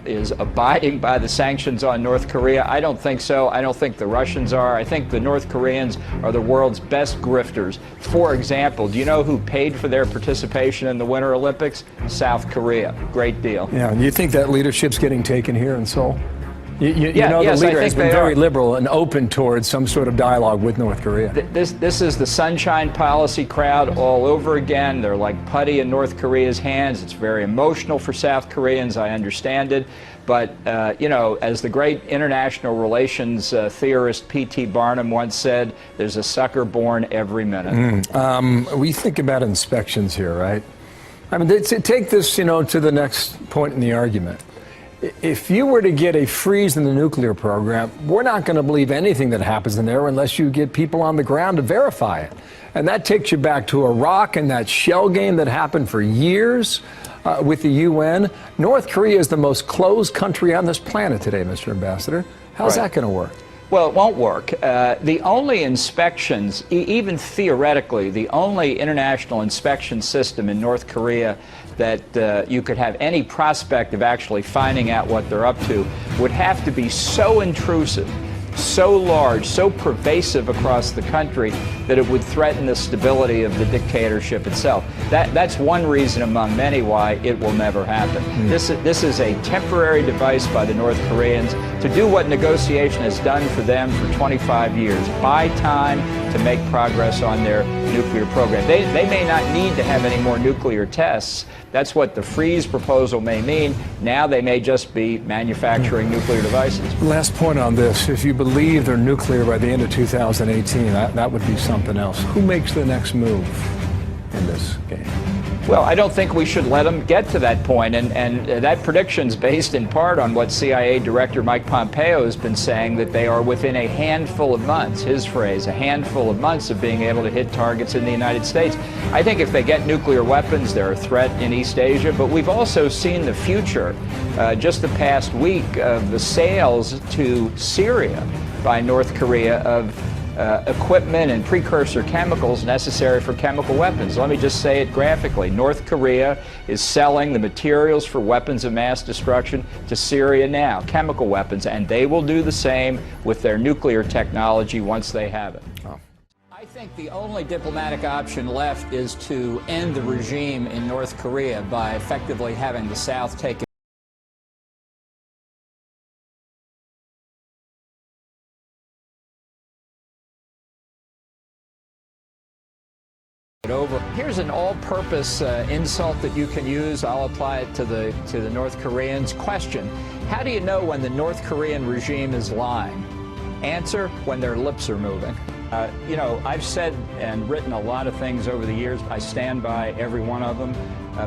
is abiding by the sanctions on North Korea? I don't think so. I don't think the Russians are. I think the North Koreans are the world's best grifters. For example, do you know who paid for their participation in the Winter Olympics? South Korea. Great deal. Yeah. Do you think that leadership's getting taken here in Seoul? You know, yes, the leader has been very are. liberal and open towards some sort of dialogue with North Korea. This is the sunshine policy crowd all over again. They're like putty in North Korea's hands. It's very emotional for South Koreans. I understand it. But, you know, as the great international relations theorist P.T. Barnum once said, there's a sucker born every minute. We think about inspections here, right? I mean, take this, you know, to the next point in the argument. If you were to get a freeze in the nuclear program, we're not going to believe anything that happens in there unless you get people on the ground to verify it. And that takes you back to Iraq and that shell game that happened for years with the UN. North Korea is the most closed country on this planet today, Mr. Ambassador. How's that going to work? Well, it won't work. The only inspections, even theoretically, the only international inspection system in North Korea that you could have any prospect of actually finding out what they're up to would have to be so intrusive, so large, so pervasive across the country that it would threaten the stability of the dictatorship itself. That's one reason among many why it will never happen. This is a temporary device by the North Koreans to do what negotiation has done for them for 25 years, buy time to make progress on their nuclear program. They may not need to have any more nuclear tests. That's what the freeze proposal may mean. Now they may just be manufacturing nuclear devices. Last point on this. If you believe they're nuclear by the end of 2018, that would be something else. Who makes the next move in this game? Well, I don't think we should let them get to that point, and that prediction's based in part on what CIA Director Mike Pompeo has been saying, that they are within a handful of months, his phrase, a handful of months of being able to hit targets in the United States. I think if they get nuclear weapons, they're a threat in East Asia, but we've also seen the future, just the past week, of the sales to Syria by North Korea of equipment and precursor chemicals necessary for chemical weapons. Let me just say it graphically. North Korea is selling the materials for weapons of mass destruction to Syria now, chemical weapons, and they will do the same with their nuclear technology once they have it. I think the only diplomatic option left is to end the regime in North Korea by effectively having the South take over. Here's an all-purpose insult that you can use. I'll apply it to the North Koreans. Question: how do you know when the North Korean regime is lying? Answer: when their lips are moving. You know, I've said and written a lot of things over the years. I stand by every one of them.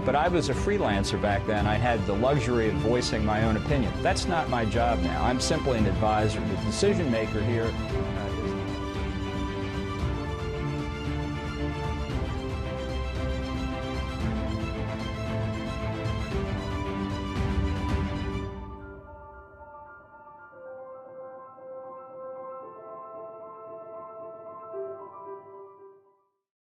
But I was a freelancer back then. I had the luxury of voicing my own opinion. That's not my job now. I'm simply an advisor. The decision maker here